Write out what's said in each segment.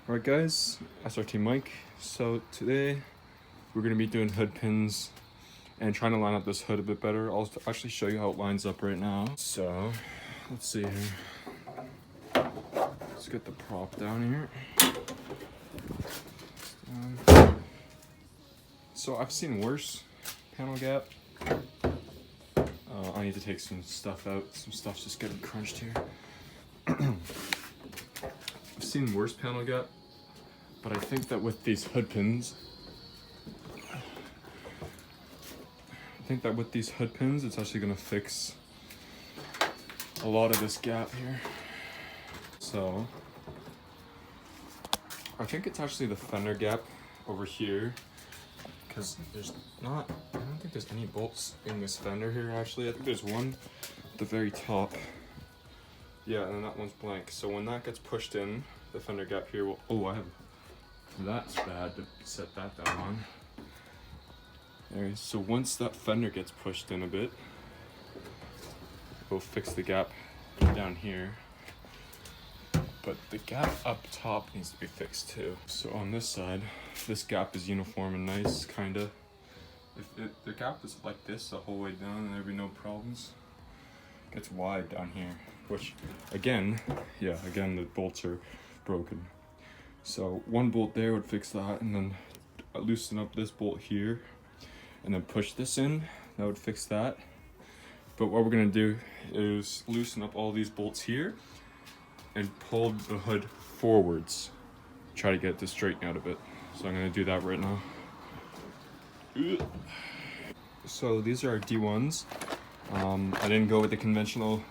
Alright guys, SRT Mike. So today we're going to be doing hood pins and trying to line up this hood a bit better. I'll actually show you how it lines up right now. So let's see here. Let's get the prop down here. So I've seen worse panel gap. I need to take some stuff out. Some stuff's just getting crunched here. I've seen worse panel gap, but I think that with these hood pins, it's actually gonna fix a lot of this gap here. So I think it's actually the fender gap over here, because I don't think there's any bolts in this fender here actually. I think there's one at the very top. Yeah, and then that one's blank. So when that gets pushed in, the fender gap here will, that's bad to set that down on. There, so once that fender gets pushed in a bit, we'll fix the gap down here. But the gap up top needs to be fixed too. So on this side, this gap is uniform and nice, kinda. If the gap is like this the whole way down, then there'd be no problems. It gets wide down here, which again, the bolts are broken. So one bolt there would fix that, and then loosen up this bolt here, and then push this in, that would fix that. But what we're gonna do is loosen up all these bolts here and pull the hood forwards. Try to get this straightened out a bit. So I'm gonna do that right now. So these are our D1s. I didn't go with the conventional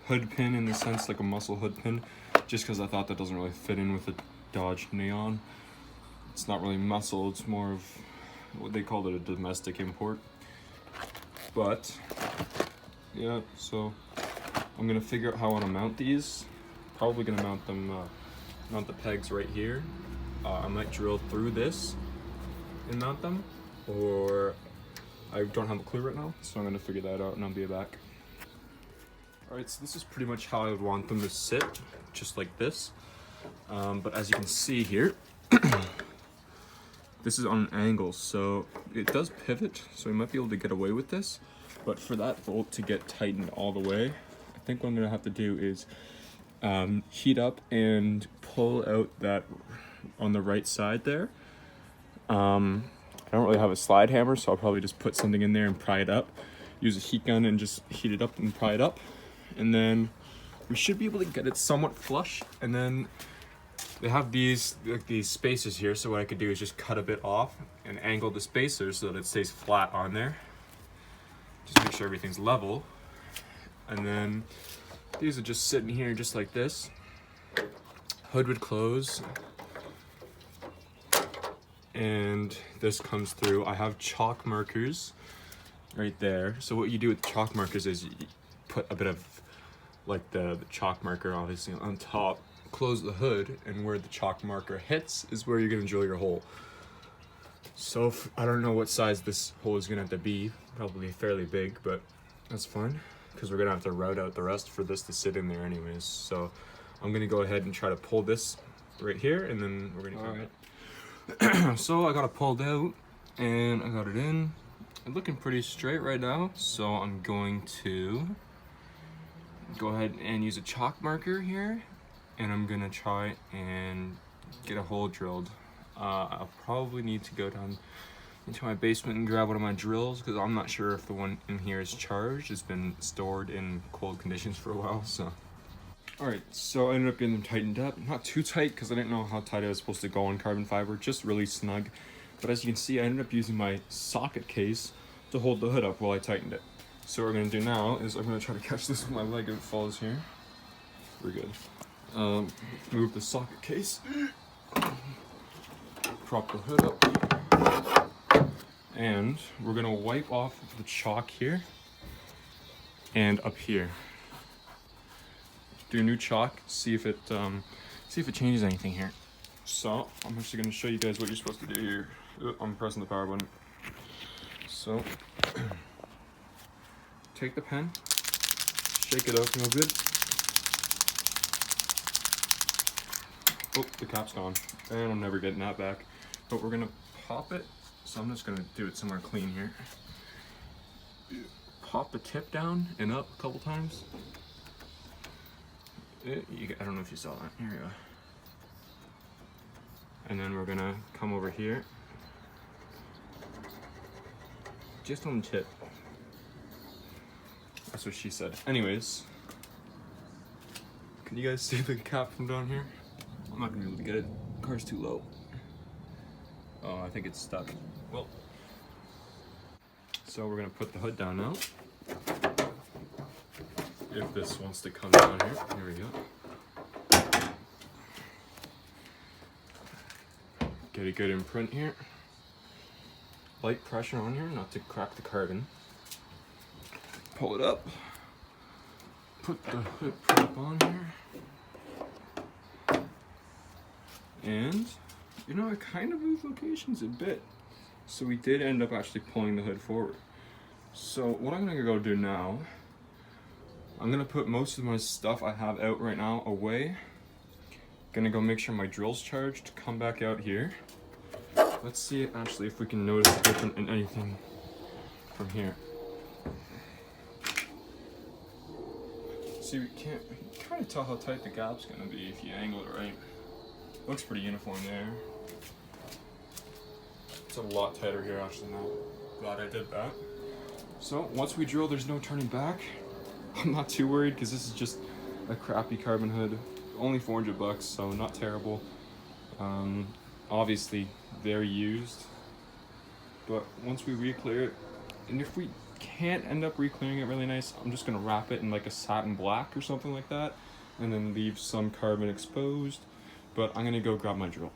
hood pin in the sense like a muscle hood pin, just because I thought that doesn't really fit in with the Dodge Neon. It's not really muscle, it's more of what they call it, a domestic import. But yeah, so I'm gonna figure out how I want to mount these. Probably gonna mount them, mount the pegs right here. I might drill through this and mount them, or I don't have a clue right now, so I'm gonna figure that out and I'll be back. Alright, so this is pretty much how I would want them to sit, just like this. But as you can see here, this is on an angle, so it does pivot, so we might be able to get away with this. But for that bolt to get tightened all the way, I think what I'm gonna have to do is heat up and pull out that on the right side there. I don't really have a slide hammer, so I'll probably just put something in there and pry it up. Use a heat gun and just heat it up and pry it up. And then we should be able to get it somewhat flush. And then they have these spacers here, so what I could do is just cut a bit off and angle the spacers so that it stays flat on there. Just make sure everything's level. And then these are just sitting here just like this. Hood would close. And this comes through. I have chalk markers right there. So what you do with chalk markers is you put a bit of like the chalk marker obviously on top, close the hood, and where the chalk marker hits is where you're gonna drill your hole. So I don't know what size this hole is gonna have to be, probably fairly big, but that's fine because we're gonna have to route out the rest for this to sit in there anyways. So I'm gonna go ahead and try to pull this right here, and then we're gonna come in. So I got it pulled out and I got it in. It's looking pretty straight right now, so I'm going to go ahead and use a chalk marker here, and I'm gonna try and get a hole drilled. I'll probably need to go down into my basement and grab one of my drills, because I'm not sure if the one in here is charged. It's been stored in cold conditions for a while, so. Alright, so I ended up getting them tightened up. Not too tight, because I didn't know how tight I was supposed to go on carbon fiber, just really snug. But as you can see, I ended up using my socket case to hold the hood up while I tightened it. So what we're going to do now is I'm going to try to catch this with my leg if it falls here. We're good. Move the socket case. Prop the hood up. And we're going to wipe off the chalk here and up here. Do a new chalk, see if it changes anything here. So I'm actually going to show you guys what you're supposed to do here. I'm pressing the power button. So take the pen, shake it up real good, Oh, the cap's gone. And I'm never getting that back. But we're gonna pop it. So I'm just gonna do it somewhere clean here. Pop the tip down and up a couple times. I don't know if you saw that. Here we go. And then we're gonna come over here. Just on the tip. That's what she said. Anyways. Can you guys see the cap from down here? I'm not gonna be able to get it. The car's too low. Oh, I think it's stuck. Well. So we're gonna put the hood down now. If this wants to come down here. Here we go. Get a good imprint here. Light pressure on here, not to crack the carbon. Pull it up. Put the hood prop on here. And, you know, I kind of moved locations a bit. So we did end up actually pulling the hood forward. So what I'm gonna go do now, I'm gonna put most of my stuff I have out right now away. Gonna go make sure my drill's charged, come back out here. Let's see actually if we can notice a difference in anything from here. See, we can't kind of tell how tight the gap's gonna be if you angle it right. Looks pretty uniform there. It's a lot tighter here actually now. Glad I did that. So once we drill, there's no turning back. I'm not too worried because this is just a crappy carbon hood. Only 400 bucks, so not terrible. Obviously very used. But once we re-clear it, and if we can't end up re-clearing it really nice, I'm just gonna wrap it in like a satin black or something like that, and then leave some carbon exposed. But I'm gonna go grab my drill.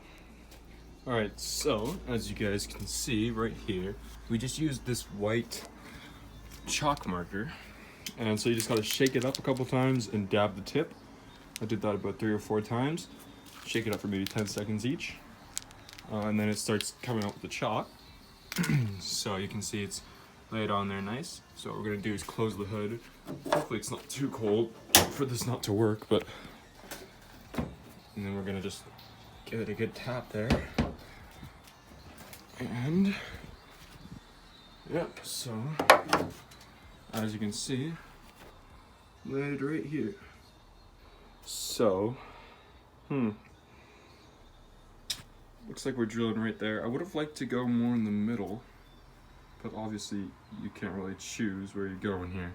All right, so as you guys can see right here, we just used this white chalk marker. And so you just gotta shake it up a couple times and dab the tip. I did that about 3 or 4 times. Shake it up for maybe 10 seconds each. And then it starts coming out with the chalk. So you can see it's laid on there nice. So what we're gonna do is close the hood. Hopefully it's not too cold for this not to work, but. And then we're gonna just give it a good tap there. And, yep, so, as you can see, laid right here. So, looks like we're drilling right there. I would have liked to go more in the middle, but obviously you can't really choose where you're going here.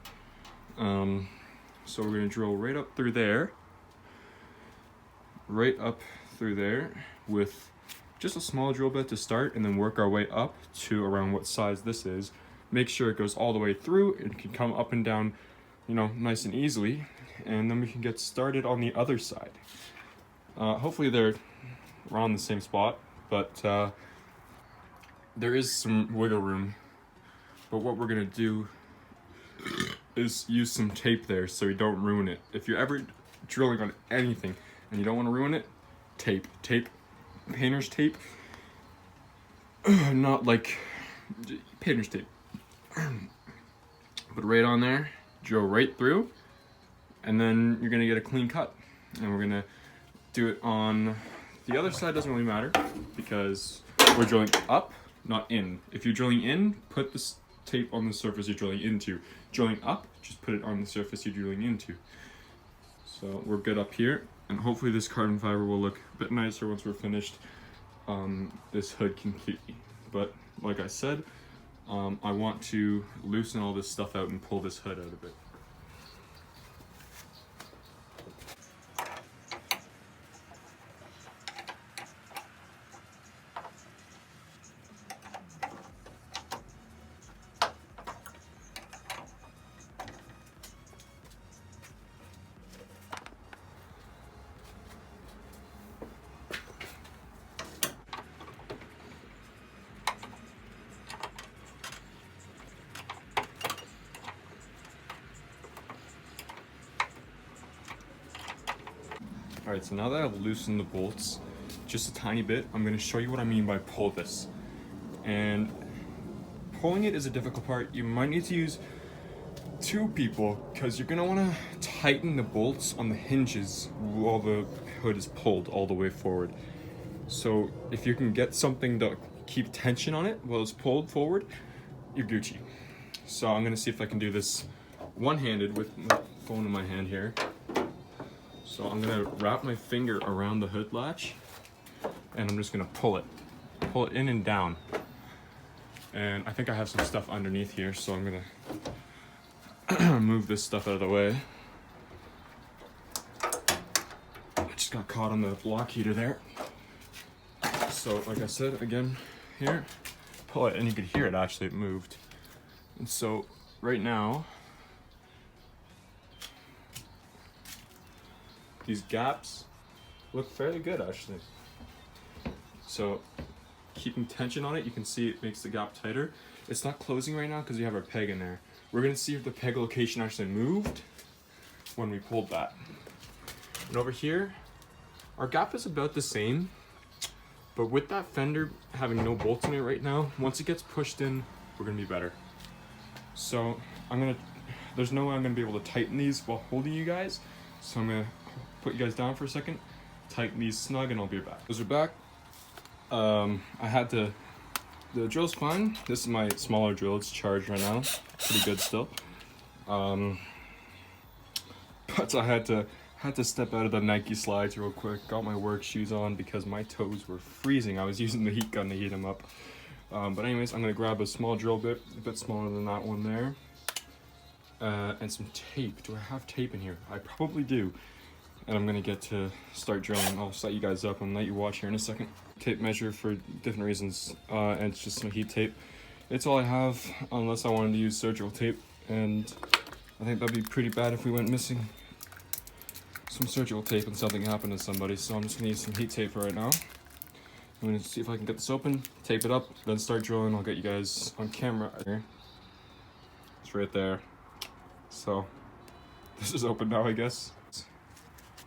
So we're gonna drill right up through there, with just a small drill bit to start, and then work our way up to around what size this is. Make sure it goes all the way through. It can come up and down, you know, nice and easily, and then we can get started on the other side. Hopefully they're around the same spot, but there is some wiggle room. But what we're gonna do is use some tape there so we don't ruin it. If you're ever drilling on anything and you don't want to ruin it, tape, painter's tape, not like painter's tape. Put it right on there, drill right through, and then you're gonna get a clean cut. And we're gonna do it on the other side. Doesn't really matter because we're drilling up, not in. If you're drilling in, put this tape on the surface you're drilling into. Drilling up, just put it on the surface you're drilling into. So we're good up here, and hopefully this carbon fiber will look a bit nicer once we're finished this hood completely. But like I said, I want to loosen all this stuff out and pull this hood out of it. Alright, so now that I've loosened the bolts just a tiny bit, I'm going to show you what I mean by pull this. And pulling it is a difficult part. You might need to use 2 people because you're going to want to tighten the bolts on the hinges while the hood is pulled all the way forward. So if you can get something to keep tension on it while it's pulled forward, you're Gucci. So I'm gonna see if I can do this one-handed with my phone in my hand here. So I'm gonna wrap my finger around the hood latch and I'm just gonna pull it in and down. And I think I have some stuff underneath here, so I'm gonna move this stuff out of the way. I just got caught on the block heater there. So like I said, again, here, pull it, and you could hear it actually, it moved. And so right now, these gaps look fairly good actually. So keeping tension on it, you can see it makes the gap tighter. It's not closing right now because we have our peg in there. We're gonna see if the peg location actually moved when we pulled that. And over here, our gap is about the same, but with that fender having no bolts in it right now, once it gets pushed in, we're gonna be better. So there's no way I'm gonna be able to tighten these while holding you guys. So I'm gonna put you guys down for a second, tighten these snug, and I'll be back. Those are back. The drill's fine. This is my smaller drill, it's charged right now. Pretty good still. But I had to step out of the Nike slides real quick. Got my work shoes on because my toes were freezing. I was using the heat gun to heat them up. But anyways, I'm gonna grab a small drill bit, a bit smaller than that one there. And some tape. Do I have tape in here? I probably do. And I'm gonna get to start drilling. I'll set you guys up and let you watch here in a second. Tape measure for different reasons, and it's just some heat tape. It's all I have, unless I wanted to use surgical tape, and I think that'd be pretty bad if we went missing some surgical tape and something happened to somebody. So I'm just gonna use some heat tape for right now. I'm gonna see if I can get this open, tape it up, then start drilling. I'll get you guys on camera. It's right there. So this is open now, I guess.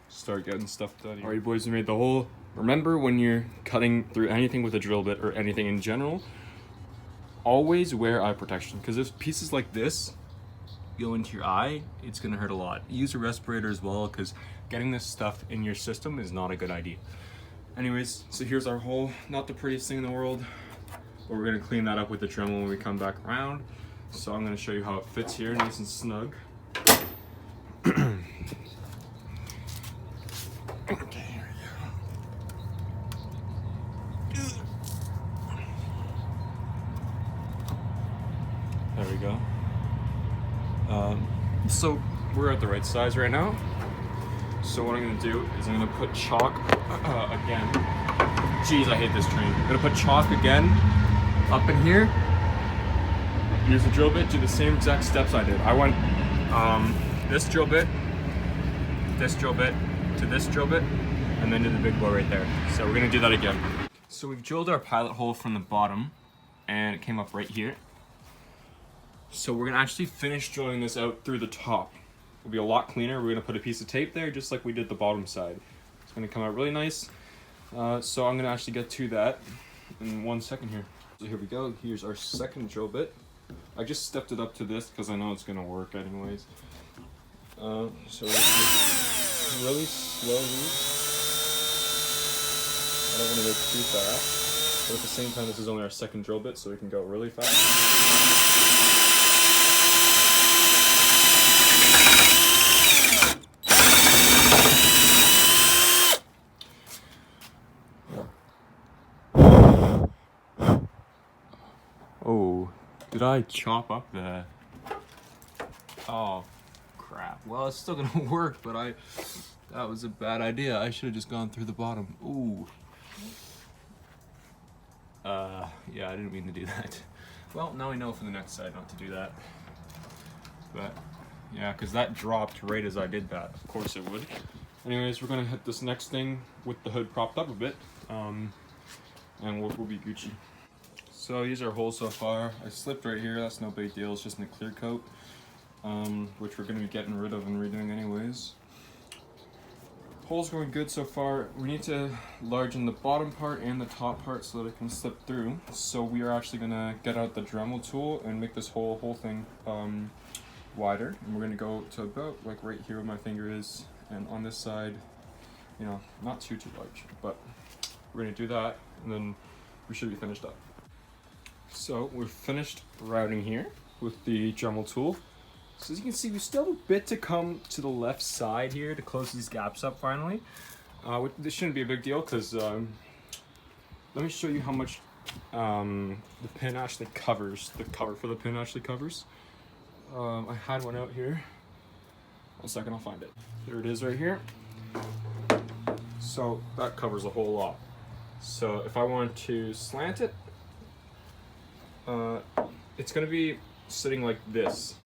Start getting stuff done. Alright boys, we made the hole. Remember, when you're cutting through anything with a drill bit or anything in general, always wear eye protection, because if pieces like this go into your eye, it's gonna hurt a lot. Use a respirator as well, because getting this stuff in your system is not a good idea. Anyways, so here's our hole. Not the prettiest thing in the world, but we're gonna clean that up with the Dremel when we come back around. So I'm gonna show you how it fits here, nice and snug. Okay, here we go. There we go. So we're at the right size right now. So what I'm gonna do is I'm gonna put chalk again. Jeez, I hate this train. I'm gonna put chalk again up in here. Use the drill bit, do the same exact steps I did. I went this drill bit to this drill bit, and then to the big boy right there. So we're gonna do that again. So we've drilled our pilot hole from the bottom, and it came up right here. So we're gonna actually finish drilling this out through the top. It'll be a lot cleaner. We're gonna put a piece of tape there, just like we did the bottom side. It's gonna come out really nice. So I'm gonna actually get to that in 1 second here. So here we go. Here's our second drill bit. I just stepped it up to this because I know it's gonna work anyways. So really slowly. I don't want to go too fast, but at the same time, this is only our second drill bit, so we can go really fast. Oh, did I chop up the... Oh, crap. Well, it's still gonna work, but that was a bad idea. I should have just gone through the bottom. Ooh. Yeah, I didn't mean to do that. Well, now we know for the next side not to do that. But, yeah, because that dropped right as I did that. Of course it would. Anyways, we're gonna hit this next thing with the hood propped up a bit. And we'll be Gucci. So here's our hole so far. I slipped right here, that's no big deal, it's just in a clear coat. Which we're gonna be getting rid of and redoing anyways. Hole's going good so far. We need to largen the bottom part and the top part so that it can slip through. So we are actually gonna get out the Dremel tool and make this whole thing wider. And we're gonna go to about like right here where my finger is, and on this side you know, not too large, but we're gonna do that and then we should be finished up. So we're finished routing here with the Dremel tool. So as you can see, we still have a bit to come to the left side here to close these gaps up finally. This shouldn't be a big deal because let me show you how much the pin actually covers, the cover for the pin actually covers. I had one out here. 1 second, I'll find it. There it is right here. So that covers a whole lot. So if I want to slant it, it's gonna be sitting like this.